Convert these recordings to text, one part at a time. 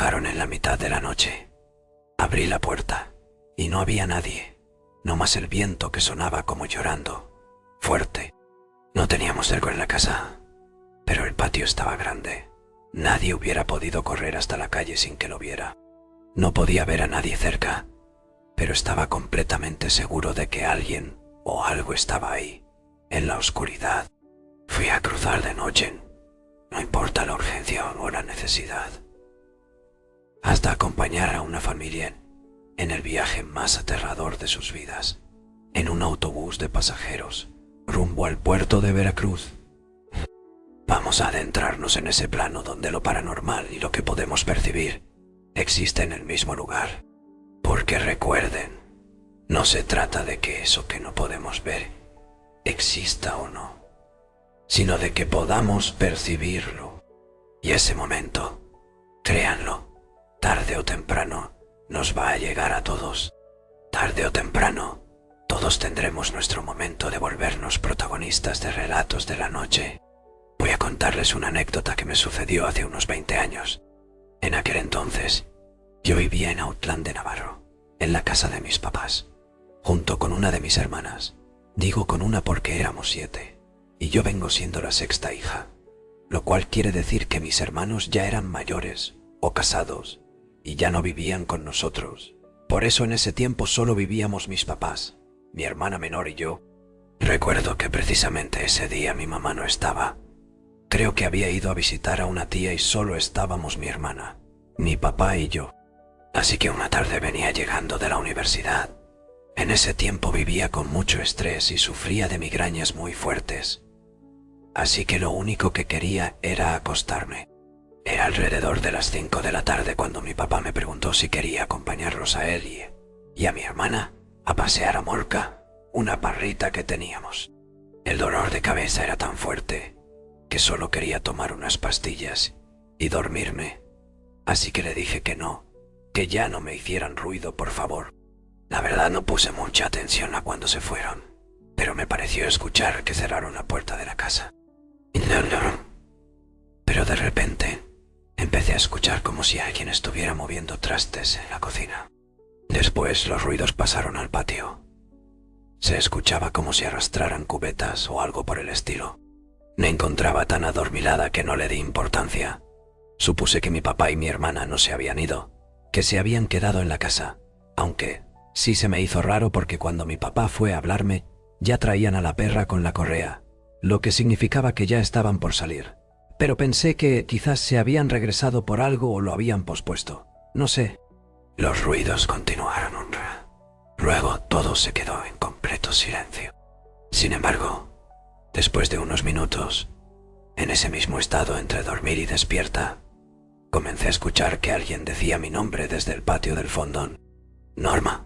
tocaron en la mitad de la noche. Abrí la puerta y no había nadie, no más el viento que sonaba como llorando, fuerte. No teníamos cerco en la casa, pero el patio estaba grande. Nadie hubiera podido correr hasta la calle sin que lo viera. No podía ver a nadie cerca, pero estaba completamente seguro de que alguien o algo estaba ahí, en la oscuridad. Fui a cruzar de noche, no importa la urgencia o la necesidad, hasta acompañar a una familia en el viaje más aterrador de sus vidas, en un autobús de pasajeros, rumbo al puerto de Veracruz. Vamos a adentrarnos en ese plano donde lo paranormal y lo que podemos percibir existe en el mismo lugar. Porque recuerden, no se trata de que eso que no podemos ver exista o no, sino de que podamos percibirlo. Y ese momento, créanlo, tarde o temprano nos va a llegar a todos. Tarde o temprano, todos tendremos nuestro momento de volvernos protagonistas de relatos de la noche. Voy a contarles una anécdota que me sucedió hace unos 20 años. En aquel entonces, yo vivía en Autlán de Navarro, en la casa de mis papás, junto con una de mis hermanas. Digo con una porque éramos 7, y yo vengo siendo la sexta hija, lo cual quiere decir que mis hermanos ya eran mayores o casados y ya no vivían con nosotros. Por eso en ese tiempo solo vivíamos mis papás, mi hermana menor y yo. Recuerdo que precisamente ese día mi mamá no estaba. Creo que había ido a visitar a una tía y solo estábamos mi hermana, mi papá y yo. Así que una tarde venía llegando de la universidad. En ese tiempo vivía con mucho estrés y sufría de migrañas muy fuertes. Así que lo único que quería era acostarme. Era alrededor de las 5 de la tarde cuando mi papá me preguntó si quería acompañarlos a él y a mi hermana a pasear a Morca, una parrita que teníamos. El dolor de cabeza era tan fuerte que solo quería tomar unas pastillas y dormirme. Así que le dije que no, que ya no me hicieran ruido, por favor. La verdad no puse mucha atención a cuando se fueron, pero me pareció escuchar que cerraron la puerta de la casa. Pero de repente empecé a escuchar como si alguien estuviera moviendo trastes en la cocina. Después los ruidos pasaron al patio. Se escuchaba como si arrastraran cubetas o algo por el estilo. Me encontraba tan adormilada que no le di importancia. Supuse que mi papá y mi hermana no se habían ido, que se habían quedado en la casa, aunque sí se me hizo raro porque cuando mi papá fue a hablarme, ya traían a la perra con la correa, lo que significaba que ya estaban por salir. Pero pensé que quizás se habían regresado por algo o lo habían pospuesto. No sé. Los ruidos continuaron un rato. Luego todo se quedó en completo silencio. Sin embargo, después de unos minutos, en ese mismo estado entre dormir y despierta, comencé a escuchar que alguien decía mi nombre desde el patio del fondón. Norma.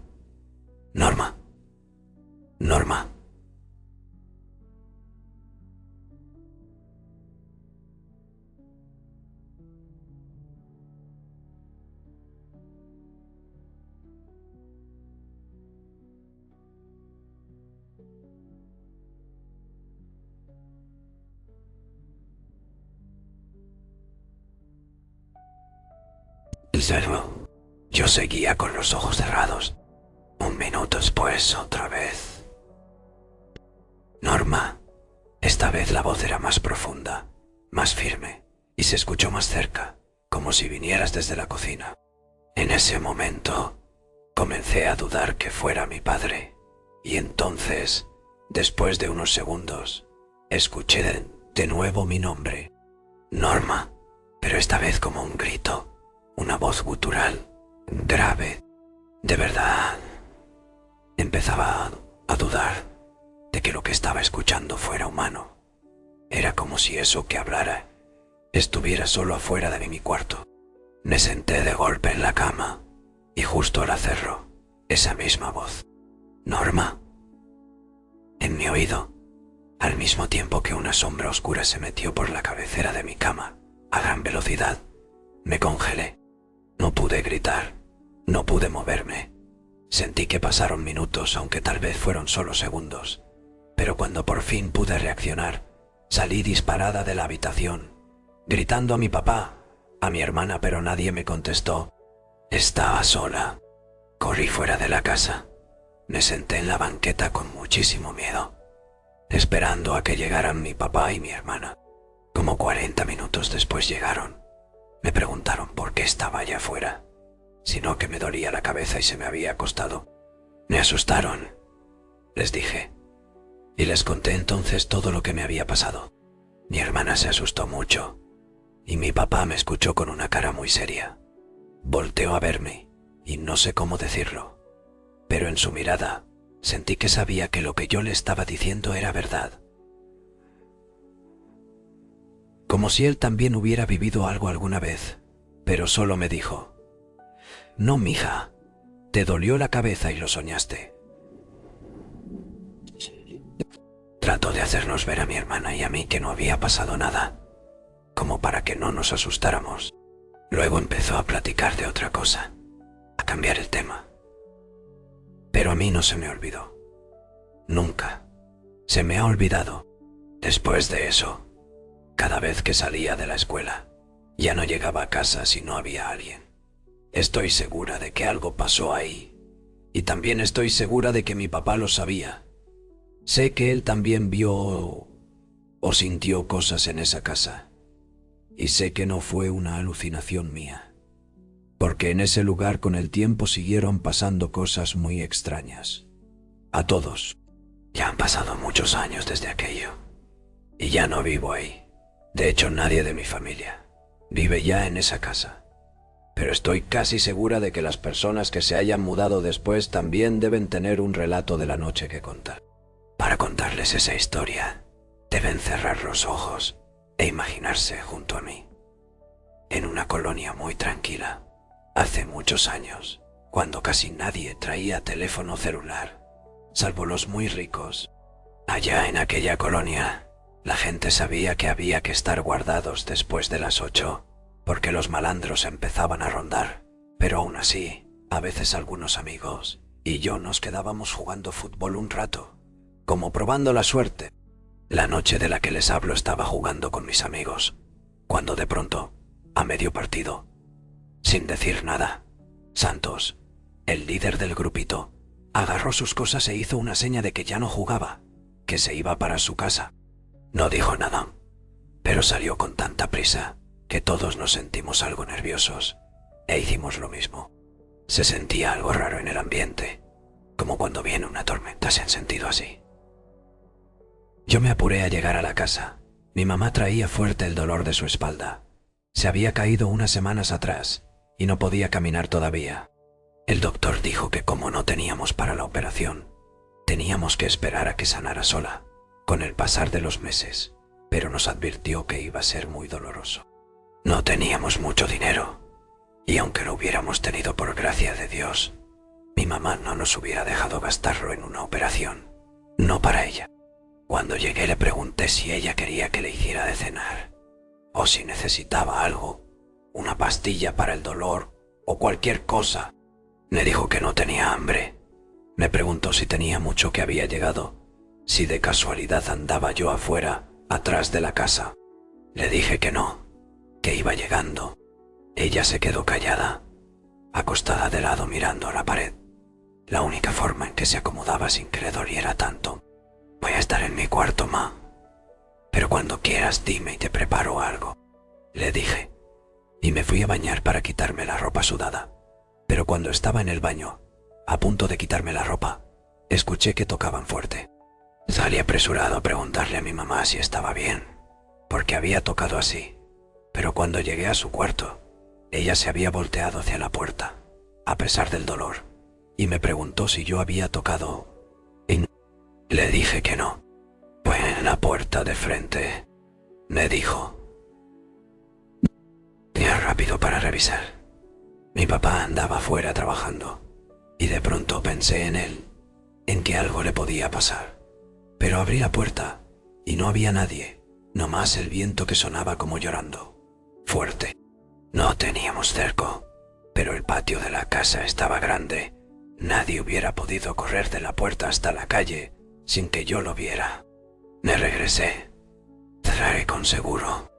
Norma. Norma. Luego, yo seguía con los ojos cerrados. Un minuto después, otra vez. Norma. Esta vez la voz era más profunda, más firme, y se escuchó más cerca, como si vinieras desde la cocina. En ese momento, comencé a dudar que fuera mi padre, y entonces, después de unos segundos, escuché de nuevo mi nombre. Norma, pero esta vez como un grito. Una voz gutural, grave. De verdad, empezaba a dudar de que lo que estaba escuchando fuera humano. Era como si eso que hablara estuviera solo afuera de mi cuarto. Me senté de golpe en la cama y justo al hacerlo, esa misma voz. Norma. En mi oído, al mismo tiempo que una sombra oscura se metió por la cabecera de mi cama, a gran velocidad, me congelé. No pude gritar, no pude moverme. Sentí que pasaron minutos, aunque tal vez fueron solo segundos. Pero cuando por fin pude reaccionar, salí disparada de la habitación, gritando a mi papá, a mi hermana, pero nadie me contestó. Estaba sola. Corrí fuera de la casa. Me senté en la banqueta con muchísimo miedo, esperando a que llegaran mi papá y mi hermana. Como 40 minutos después llegaron. Me preguntaron por qué estaba allá afuera, sino que me dolía la cabeza y se me había acostado. Me asustaron, les dije, y les conté entonces todo lo que me había pasado. Mi hermana se asustó mucho, y mi papá me escuchó con una cara muy seria. Volteó a verme, y no sé cómo decirlo, pero en su mirada sentí que sabía que lo que yo le estaba diciendo era verdad. Como si él también hubiera vivido algo alguna vez, pero solo me dijo: «No, mija, te dolió la cabeza y lo soñaste». Trató de hacernos ver a mi hermana y a mí que no había pasado nada, como para que no nos asustáramos. Luego empezó a platicar de otra cosa, a cambiar el tema. Pero a mí no se me olvidó. Nunca. Se me ha olvidado. Después de eso, cada vez que salía de la escuela, ya no llegaba a casa si no había alguien. Estoy segura de que algo pasó ahí. Y también estoy segura de que mi papá lo sabía. Sé que él también vio o sintió cosas en esa casa. Y sé que no fue una alucinación mía. Porque en ese lugar con el tiempo siguieron pasando cosas muy extrañas. A todos. Ya han pasado muchos años desde aquello. Y ya no vivo ahí. De hecho, nadie de mi familia vive ya en esa casa. Pero estoy casi segura de que las personas que se hayan mudado después también deben tener un relato de la noche que contar. Para contarles esa historia, deben cerrar los ojos e imaginarse junto a mí, en una colonia muy tranquila, hace muchos años, cuando casi nadie traía teléfono celular, salvo los muy ricos. Allá en aquella colonia, la gente sabía que había que estar guardados después de las 8, porque los malandros empezaban a rondar. Pero aún así, a veces algunos amigos y yo nos quedábamos jugando fútbol un rato, como probando la suerte. La noche de la que les hablo estaba jugando con mis amigos, cuando de pronto, a medio partido, sin decir nada, Santos, el líder del grupito, agarró sus cosas e hizo una seña de que ya no jugaba, que se iba para su casa. No dijo nada, pero salió con tanta prisa que todos nos sentimos algo nerviosos e hicimos lo mismo. Se sentía algo raro en el ambiente, como cuando viene una tormenta. ¿Se han sentido así? Yo me apuré a llegar a la casa. Mi mamá traía fuerte el dolor de su espalda. Se había caído unas semanas atrás y no podía caminar todavía. El doctor dijo que como no teníamos para la operación, teníamos que esperar a que sanara sola, con el pasar de los meses, pero nos advirtió que iba a ser muy doloroso. No teníamos mucho dinero, y aunque lo hubiéramos tenido por gracia de Dios, mi mamá no nos hubiera dejado gastarlo en una operación, no para ella. Cuando llegué le pregunté si ella quería que le hiciera de cenar, o si necesitaba algo, una pastilla para el dolor o cualquier cosa. Me dijo que no tenía hambre. Me preguntó si tenía mucho que había llegado, si de casualidad andaba yo afuera, atrás de la casa. Le dije que no, que iba llegando. Ella se quedó callada, acostada de lado mirando a la pared, la única forma en que se acomodaba sin que le doliera tanto. «Voy a estar en mi cuarto, ma. Pero cuando quieras dime y te preparo algo», le dije, y me fui a bañar para quitarme la ropa sudada. Pero cuando estaba en el baño, a punto de quitarme la ropa, escuché que tocaban fuerte. Salí apresurado a preguntarle a mi mamá si estaba bien, porque había tocado así. Pero cuando llegué a su cuarto, ella se había volteado hacia la puerta, a pesar del dolor, y me preguntó si yo había tocado. Y le dije que no. «Fue en la puerta de frente», me dijo. Venía rápido para revisar. Mi papá andaba fuera trabajando, y de pronto pensé en él, en que algo le podía pasar. Pero abrí la puerta, y no había nadie, nomás el viento que sonaba como llorando, fuerte. No teníamos cerco, pero el patio de la casa estaba grande. Nadie hubiera podido correr de la puerta hasta la calle sin que yo lo viera. Me regresé. Cerré con seguro.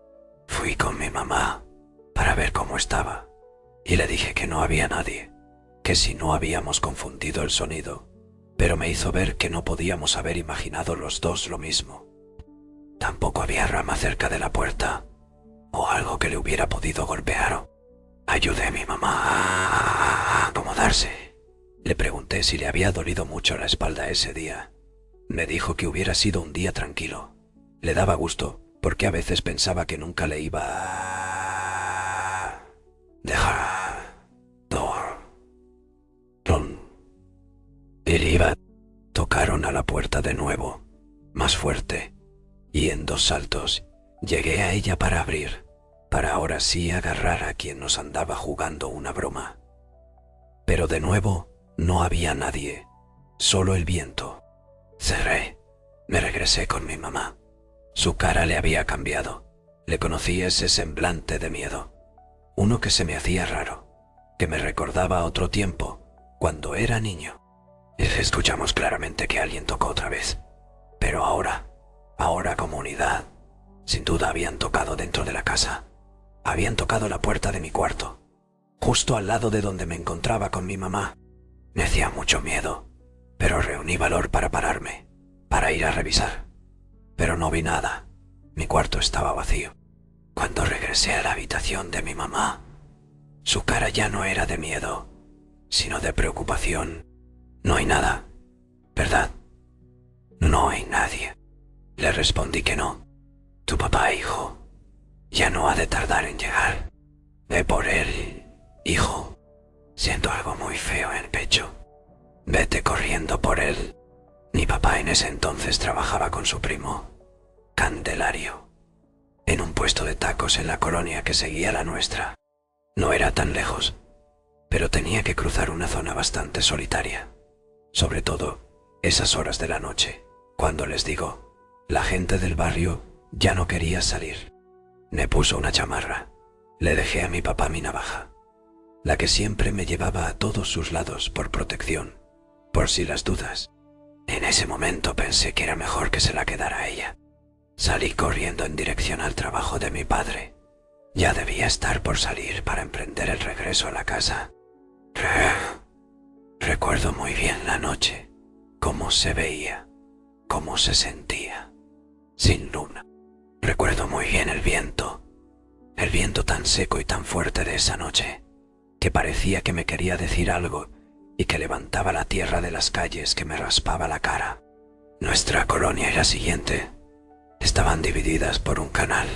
Fui con mi mamá para ver cómo estaba y le dije que no había nadie, que si no habíamos confundido el sonido, pero me hizo ver que no podíamos haber imaginado los dos lo mismo. Tampoco había rama cerca de la puerta o algo que le hubiera podido golpear. Ayudé a mi mamá a acomodarse. Le pregunté si le había dolido mucho la espalda ese día. Me dijo que hubiera sido un día tranquilo. Le daba gusto porque a veces pensaba que nunca le iba a dejar iba. Tocaron a la puerta de nuevo, más fuerte, y en 2 saltos llegué a ella para abrir, para ahora sí agarrar a quien nos andaba jugando una broma. Pero de nuevo no había nadie, solo el viento. Cerré, me regresé con mi mamá. Su cara le había cambiado. Le conocí ese semblante de miedo, uno que se me hacía raro, que me recordaba a otro tiempo, cuando era niño. Escuchamos claramente que alguien tocó otra vez, pero ahora como unidad, sin duda habían tocado dentro de la casa. Habían tocado la puerta de mi cuarto, justo al lado de donde me encontraba con mi mamá. Me hacía mucho miedo, pero reuní valor para pararme, para ir a revisar. Pero no vi nada. Mi cuarto estaba vacío. Cuando regresé a la habitación de mi mamá, su cara ya no era de miedo, sino de preocupación. No hay nada, ¿verdad? No hay nadie. Le respondí que no. Tu papá, hijo, ya no ha de tardar en llegar. Ve por él, hijo. Siento algo muy feo en el pecho. Vete corriendo por él. Mi papá en ese entonces trabajaba con su primo, Candelario, en un puesto de tacos en la colonia que seguía la nuestra. No era tan lejos, pero tenía que cruzar una zona bastante solitaria. Sobre todo, esas horas de la noche, cuando les digo, la gente del barrio ya no quería salir. Me puso una chamarra. Le dejé a mi papá mi navaja, la que siempre me llevaba a todos sus lados por protección, por si las dudas. En ese momento pensé que era mejor que se la quedara a ella. Salí corriendo en dirección al trabajo de mi padre. Ya debía estar por salir para emprender el regreso a la casa. Recuerdo muy bien la noche, cómo se veía, cómo se sentía, sin luna. Recuerdo muy bien el viento tan seco y tan fuerte de esa noche, que parecía que me quería decir algo y que levantaba la tierra de las calles que me raspaba la cara. Nuestra colonia y la siguiente estaban divididas por un canal.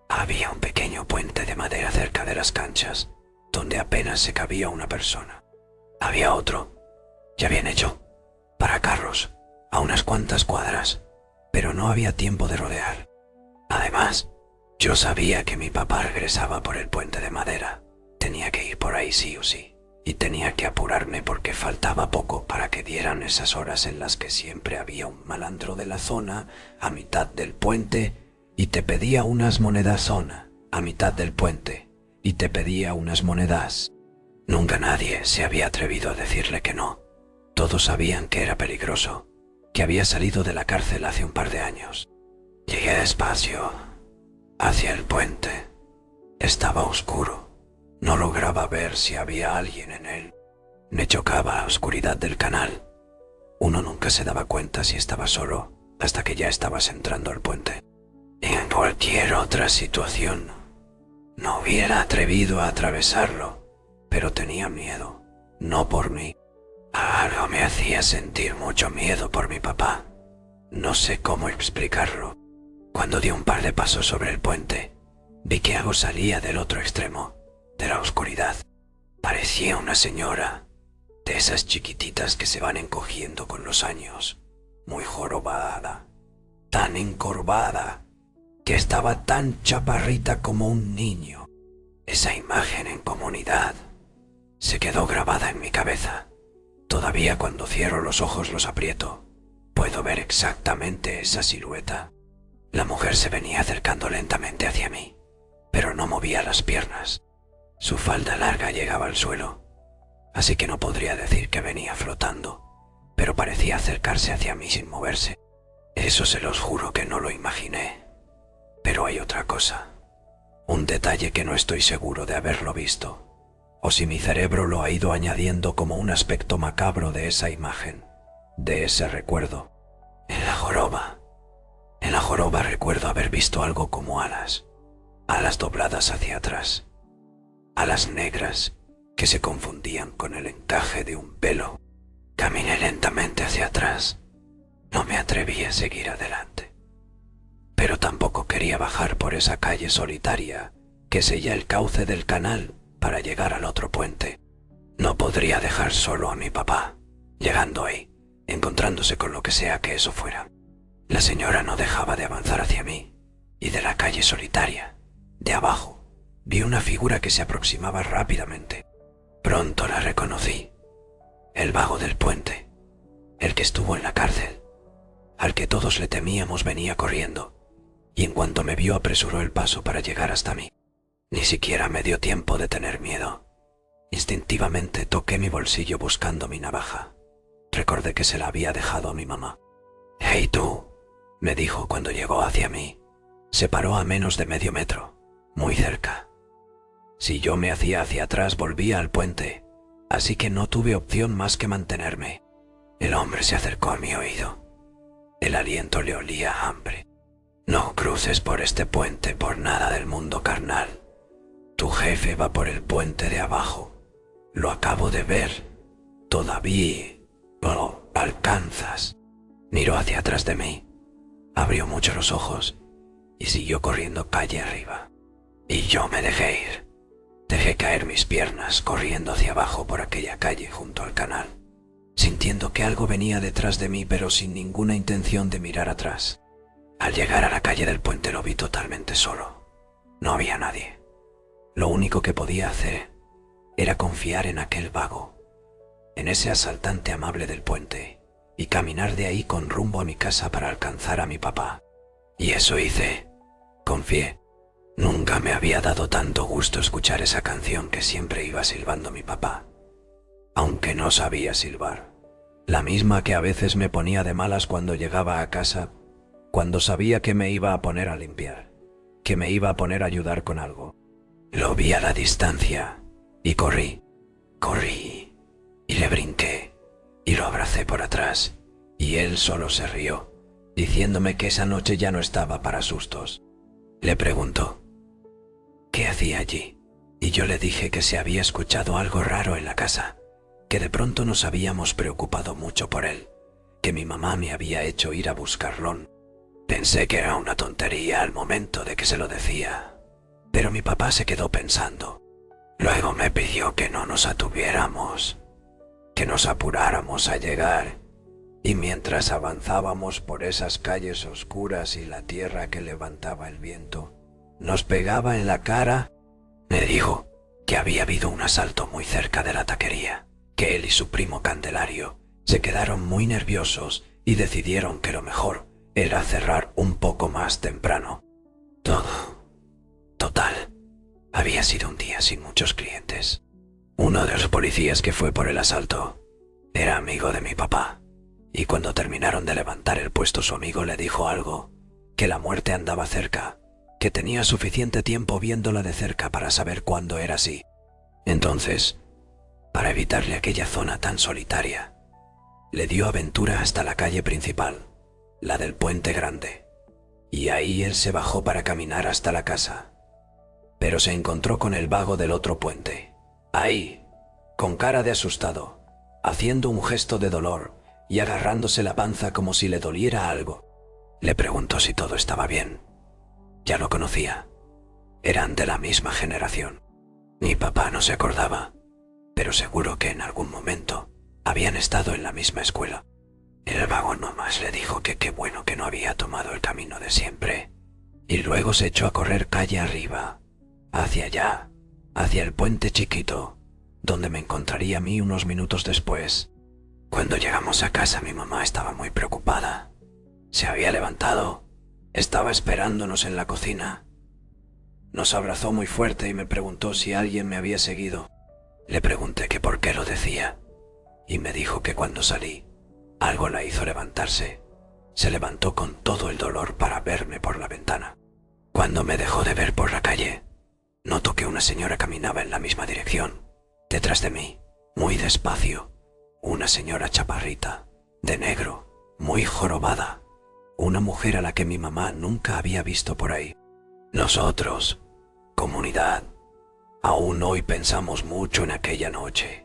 Había un pequeño puente de madera cerca de las canchas, donde apenas se cabía una persona. Había otro, ya bien hecho, para carros, a unas cuantas cuadras, pero no había tiempo de rodear. Además, yo sabía que mi papá regresaba por el puente de madera. Tenía que ir por ahí sí o sí, y tenía que apurarme porque faltaba poco para que dieran esas horas en las que siempre había un malandro de la zona a mitad del puente y te pedía unas monedas a mitad del puente y te pedía unas monedas. Nunca nadie se había atrevido a decirle que no. Todos sabían que era peligroso, que había salido de la cárcel hace un par de años. Llegué despacio hacia el puente. Estaba oscuro. No lograba ver si había alguien en él. Me chocaba la oscuridad del canal. Uno nunca se daba cuenta si estaba solo hasta que ya estabas entrando al puente. En cualquier otra situación, no hubiera atrevido a atravesarlo, pero tenía miedo, no por mí. Algo me hacía sentir mucho miedo por mi papá. No sé cómo explicarlo. Cuando di un par de pasos sobre el puente, vi que algo salía del otro extremo, de la oscuridad. Parecía una señora, de esas chiquititas que se van encogiendo con los años, muy jorobada, tan encorvada, que estaba tan chaparrita como un niño. Esa imagen en comunidad se quedó grabada en mi cabeza. Todavía cuando cierro los ojos los aprieto, puedo ver exactamente esa silueta. La mujer se venía acercando lentamente hacia mí, pero no movía las piernas. Su falda larga llegaba al suelo, así que no podría decir que venía flotando, pero parecía acercarse hacia mí sin moverse. Eso se los juro que no lo imaginé. Pero hay otra cosa. Un detalle que no estoy seguro de haberlo visto, o si mi cerebro lo ha ido añadiendo como un aspecto macabro de esa imagen, de ese recuerdo. En la joroba recuerdo haber visto algo como alas, alas dobladas hacia atrás, alas negras que se confundían con el encaje de un velo. Caminé lentamente hacia atrás. No me atreví a seguir adelante. Pero tampoco quería bajar por esa calle solitaria que sella el cauce del canal para llegar al otro puente. No podría dejar solo a mi papá, llegando ahí, encontrándose con lo que sea que eso fuera. La señora no dejaba de avanzar hacia mí, y de la calle solitaria, de abajo, vi una figura que se aproximaba rápidamente. Pronto la reconocí. El vago del puente, el que estuvo en la cárcel, al que todos le temíamos, venía corriendo, y en cuanto me vio apresuró el paso para llegar hasta mí. Ni siquiera me dio tiempo de tener miedo. Instintivamente toqué mi bolsillo buscando mi navaja. Recordé que se la había dejado a mi mamá. «Hey tú», me dijo cuando llegó hacia mí. Se paró a menos de medio metro, muy cerca. Si yo me hacía hacia atrás volvía al puente, así que no tuve opción más que mantenerme. El hombre se acercó a mi oído. El aliento le olía a hambre. «No cruces por este puente por nada del mundo, carnal. Tu jefe va por el puente de abajo. Lo acabo de ver. Todavía lo alcanzas». Miró hacia atrás de mí, abrió mucho los ojos y siguió corriendo calle arriba. Y yo me dejé ir. Dejé caer mis piernas corriendo hacia abajo por aquella calle junto al canal, sintiendo que algo venía detrás de mí pero sin ninguna intención de mirar atrás. Al llegar a la calle del puente lo vi totalmente solo. No había nadie. Lo único que podía hacer era confiar en aquel vago, en ese asaltante amable del puente, y caminar de ahí con rumbo a mi casa para alcanzar a mi papá. Y eso hice. Confié. Nunca me había dado tanto gusto escuchar esa canción que siempre iba silbando mi papá, aunque no sabía silbar. La misma que a veces me ponía de malas cuando llegaba a casa, cuando sabía que me iba a poner a limpiar, que me iba a poner a ayudar con algo. Lo vi a la distancia y corrí, y le brinqué y lo abracé por atrás, y él solo se rió, diciéndome que esa noche ya no estaba para sustos. Le preguntó ¿qué hacía allí? Y yo le dije que se había escuchado algo raro en la casa, que de pronto nos habíamos preocupado mucho por él, que mi mamá me había hecho ir a buscarlo. Pensé que era una tontería al momento de que se lo decía, pero mi papá se quedó pensando. Luego me pidió que no nos atuviéramos, que nos apuráramos a llegar, y mientras avanzábamos por esas calles oscuras y la tierra que levantaba el viento nos pegaba en la cara, me dijo que había habido un asalto muy cerca de la taquería, que él y su primo Candelario se quedaron muy nerviosos y decidieron que lo mejor era cerrar un poco más temprano. Total, había sido un día sin muchos clientes. Uno de los policías que fue por el asalto era amigo de mi papá, y cuando terminaron de levantar el puesto su amigo le dijo algo, que la muerte andaba cerca, que tenía suficiente tiempo viéndola de cerca para saber cuándo era así. Entonces, para evitarle aquella zona tan solitaria, le dio aventura hasta la calle principal, la del Puente Grande, y ahí él se bajó para caminar hasta la casa. Pero se encontró con el vago del otro puente, ahí, con cara de asustado, haciendo un gesto de dolor y agarrándose la panza como si le doliera algo. Le preguntó si todo estaba bien. Ya lo conocía. Eran de la misma generación. Mi papá no se acordaba, pero seguro que en algún momento habían estado en la misma escuela. El vago nomás le dijo que qué bueno que no había tomado el camino de siempre, y luego se echó a correr calle arriba, hacia allá, hacia el puente chiquito, donde me encontraría a mí unos minutos después. Cuando llegamos a casa mi mamá estaba muy preocupada. Se había levantado, estaba esperándonos en la cocina. Nos abrazó muy fuerte y me preguntó si alguien me había seguido. Le pregunté que por qué lo decía, y me dijo que cuando salí, algo la hizo levantarse. Se levantó con todo el dolor para verme por la ventana. Cuando me dejó de ver por la calle, Noto que una señora caminaba en la misma dirección, detrás de mí, muy despacio. Una señora chaparrita, de negro, muy jorobada. Una mujer a la que mi mamá nunca había visto por ahí. Nosotros, comunidad, aún hoy pensamos mucho en aquella noche.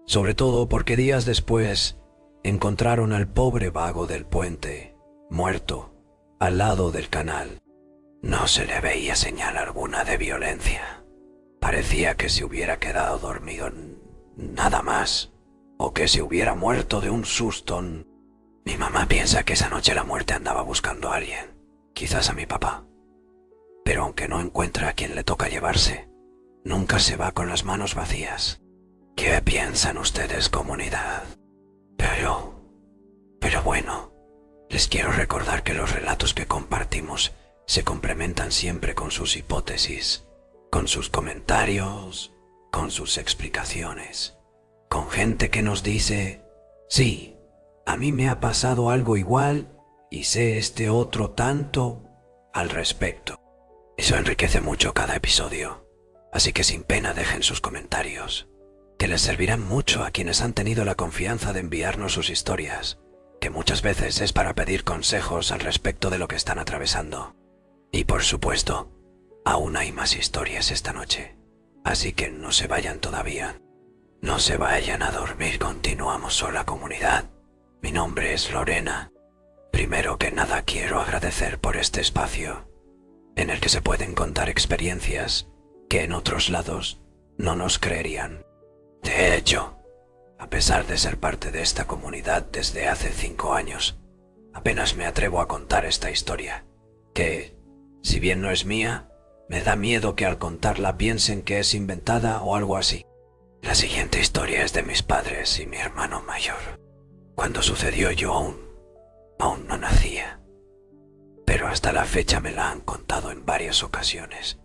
Sobre todo porque días después encontraron al pobre vago del puente, muerto, al lado del canal. No se le veía señal alguna de violencia. Parecía que se hubiera quedado dormido, nada más, o que se hubiera muerto de un susto. Mi mamá piensa que esa noche la muerte andaba buscando a alguien, quizás a mi papá. Pero aunque no encuentra a quien le toca llevarse, nunca se va con las manos vacías. ¿Qué piensan ustedes, comunidad? Pero bueno, les quiero recordar que los relatos que compartimos se complementan siempre con sus hipótesis, con sus comentarios, con sus explicaciones, con gente que nos dice, sí, a mí me ha pasado algo igual y sé este otro tanto al respecto. Eso enriquece mucho cada episodio, así que sin pena dejen sus comentarios, que les servirán mucho a quienes han tenido la confianza de enviarnos sus historias, que muchas veces es para pedir consejos al respecto de lo que están atravesando. Y por supuesto, aún hay más historias esta noche, así que no se vayan todavía. No se vayan a dormir, continuamos sola comunidad. Mi nombre es Lorena. Primero que nada quiero agradecer por este espacio, en el que se pueden contar experiencias que en otros lados no nos creerían. De hecho, a pesar de ser parte de esta comunidad desde hace 5 años, apenas me atrevo a contar esta historia, que, si bien no es mía, me da miedo que al contarla piensen que es inventada o algo así. La siguiente historia es de mis padres y mi hermano mayor. Cuando sucedió yo aún no nacía, pero hasta la fecha me la han contado en varias ocasiones,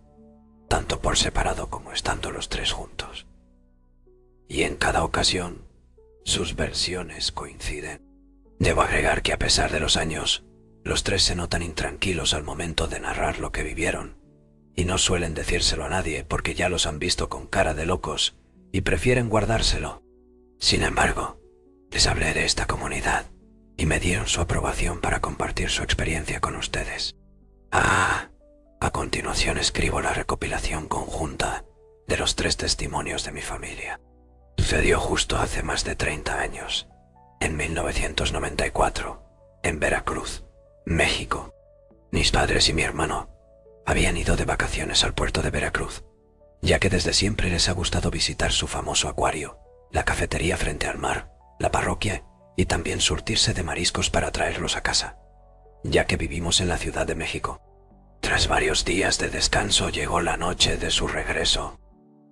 tanto por separado como estando los tres juntos. Y en cada ocasión, sus versiones coinciden. Debo agregar que a pesar de los años, los tres se notan intranquilos al momento de narrar lo que vivieron, y no suelen decírselo a nadie porque ya los han visto con cara de locos y prefieren guardárselo. Sin embargo, les hablé de esta comunidad y me dieron su aprobación para compartir su experiencia con ustedes. A continuación escribo la recopilación conjunta de los 3 testimonios de mi familia. Sucedió justo hace más de 30 años, en 1994, en Veracruz, México. Mis padres y mi hermano habían ido de vacaciones al puerto de Veracruz, ya que desde siempre les ha gustado visitar su famoso acuario, la cafetería frente al mar, la parroquia y también surtirse de mariscos para traerlos a casa, ya que vivimos en la Ciudad de México. Tras varios días de descanso llegó la noche de su regreso.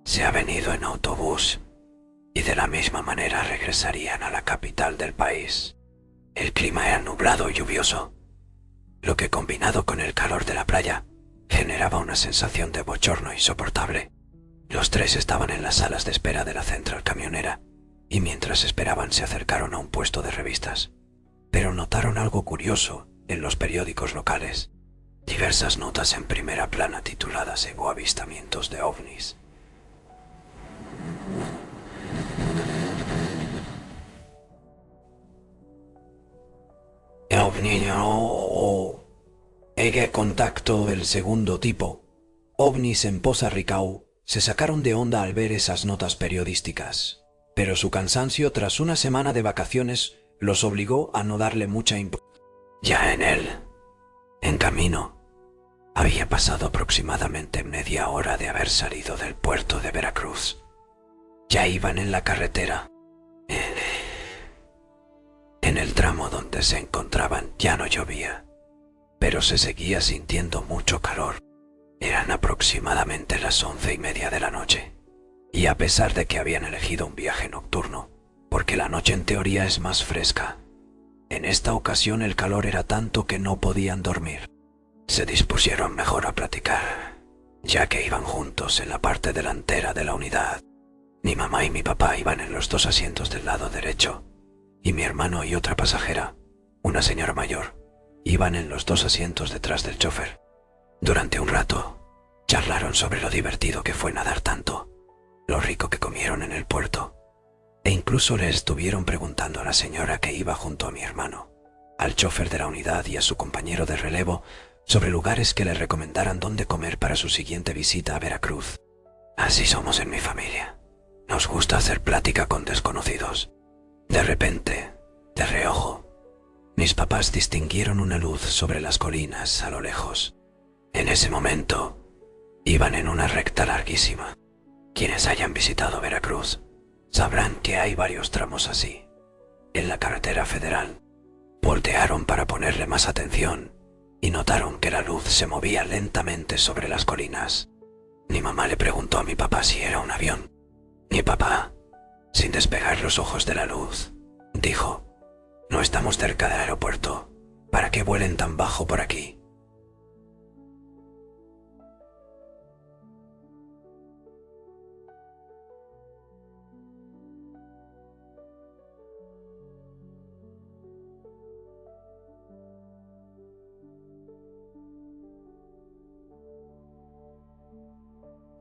Se ha venido en autobús y de la misma manera regresarían a la capital del país. El clima era nublado y lluvioso, lo que combinado con el calor de la playa generaba una sensación de bochorno insoportable. Los tres estaban en las salas de espera de la central camionera y mientras esperaban se acercaron a un puesto de revistas, pero notaron algo curioso en los periódicos locales. Diversas notas en primera plana tituladas Hubo avistamientos de ovnis. OVNI o Egue contacto el segundo tipo. OVNIs en Poza Ricao se sacaron de onda al ver esas notas periodísticas, pero su cansancio tras una semana de vacaciones los obligó a no darle mucha importancia. Ya en camino, había pasado aproximadamente media hora de haber salido del puerto de Veracruz. Ya iban en la carretera. En el tramo donde se encontraban ya no llovía, pero se seguía sintiendo mucho calor. Eran aproximadamente las 11:30 de la noche, y a pesar de que habían elegido un viaje nocturno, porque la noche en teoría es más fresca, en esta ocasión el calor era tanto que no podían dormir. Se dispusieron mejor a platicar, ya que iban juntos en la parte delantera de la unidad. Mi mamá y mi papá iban en los 2 asientos del lado derecho, y mi hermano y otra pasajera, una señora mayor, iban en los 2 asientos detrás del chofer. Durante un rato, Charlaron sobre lo divertido que fue nadar tanto, lo rico que comieron en el puerto, e incluso le estuvieron preguntando a la señora que iba junto a mi hermano, al chofer de la unidad y a su compañero de relevo sobre lugares que le recomendaran dónde comer para su siguiente visita a Veracruz. Así somos en mi familia. Nos gusta hacer plática con desconocidos. De repente, de reojo, mis papás distinguieron una luz sobre las colinas a lo lejos. En ese momento, iban en una recta larguísima. Quienes hayan visitado Veracruz sabrán que hay varios tramos así. En la carretera federal, voltearon para ponerle más atención y notaron que la luz se movía lentamente sobre las colinas. Mi mamá le preguntó a mi papá si era un avión. Mi papá, sin despegar los ojos de la luz, dijo: «No estamos cerca del aeropuerto. ¿Para qué vuelen tan bajo por aquí?»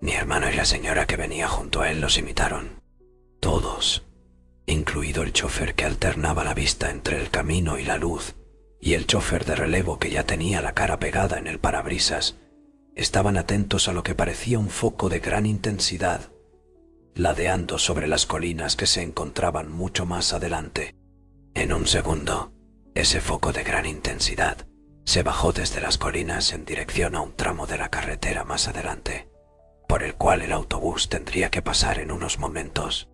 Mi hermano y la señora que venía junto a él los imitaron. Todos, incluido el chofer que alternaba la vista entre el camino y la luz, y el chofer de relevo que ya tenía la cara pegada en el parabrisas, estaban atentos a lo que parecía un foco de gran intensidad, ladeando sobre las colinas que se encontraban mucho más adelante. En un segundo, ese foco de gran intensidad se bajó desde las colinas en dirección a un tramo de la carretera más adelante, por el cual el autobús tendría que pasar en unos momentos.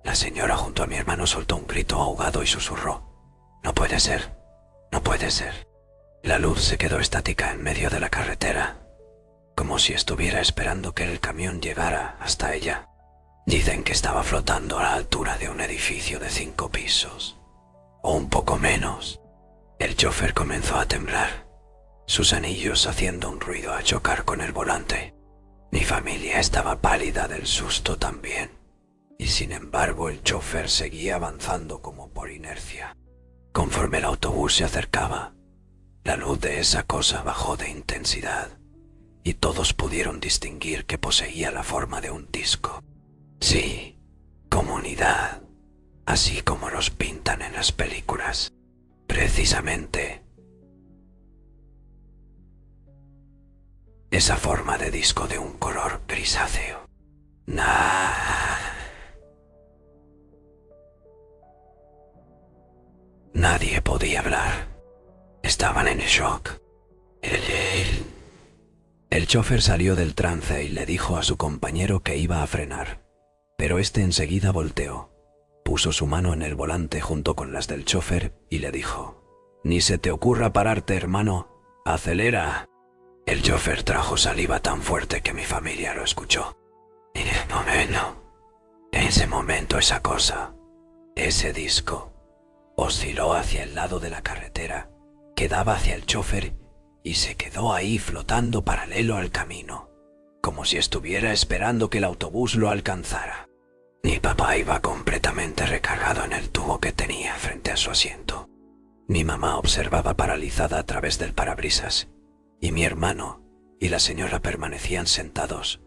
La señora junto a mi hermano soltó un grito ahogado y susurró: «No puede ser, no puede ser». La luz se quedó estática en medio de la carretera, como si estuviera esperando que el camión llegara hasta ella. Dicen que estaba flotando a la altura de un edificio de 5 pisos, o un poco menos. El chofer comenzó a temblar, sus anillos haciendo un ruido al chocar con el volante. Mi familia estaba pálida del susto también, y sin embargo el chofer seguía avanzando como por inercia. Conforme el autobús se acercaba, la luz de esa cosa bajó de intensidad, y todos pudieron distinguir que poseía la forma de un disco. Sí, comunidad, así como los pintan en las películas. Precisamente esa forma de disco de un color grisáceo. Nadie podía hablar. Estaban en shock. El chofer salió del trance y le dijo a su compañero que iba a frenar, pero este enseguida volteó, puso su mano en el volante junto con las del chofer y le dijo: «Ni se te ocurra pararte, hermano. ¡Acelera!». El chofer trajo saliva tan fuerte que mi familia lo escuchó. En ese momento esa cosa, ese disco, osciló hacia el lado de la carretera que daba hacia el chofer y se quedó ahí flotando paralelo al camino, como si estuviera esperando que el autobús lo alcanzara. Mi papá iba completamente recargado en el tubo que tenía frente a su asiento. Mi mamá observaba paralizada a través del parabrisas, y mi hermano y la señora permanecían sentados,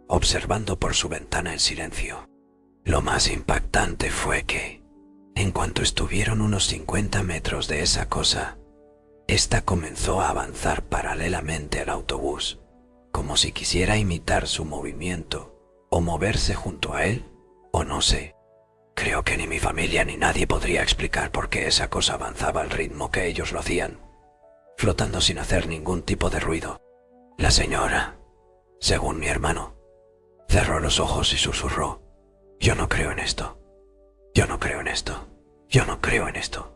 observando por su ventana en silencio. Lo más impactante fue que, en cuanto estuvieron unos 50 metros de esa cosa, esta comenzó a avanzar paralelamente al autobús, como si quisiera imitar su movimiento, o moverse junto a él, o no sé. Creo que ni mi familia ni nadie podría explicar por qué esa cosa avanzaba al ritmo que ellos lo hacían, flotando sin hacer ningún tipo de ruido. La señora, según mi hermano, cerró los ojos y susurró: «Yo no creo en esto, yo no creo en esto, yo no creo en esto».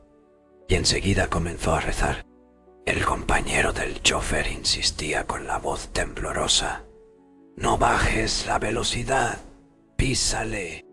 Y enseguida comenzó a rezar. El compañero del chofer insistía con la voz temblorosa: «No bajes la velocidad, písale,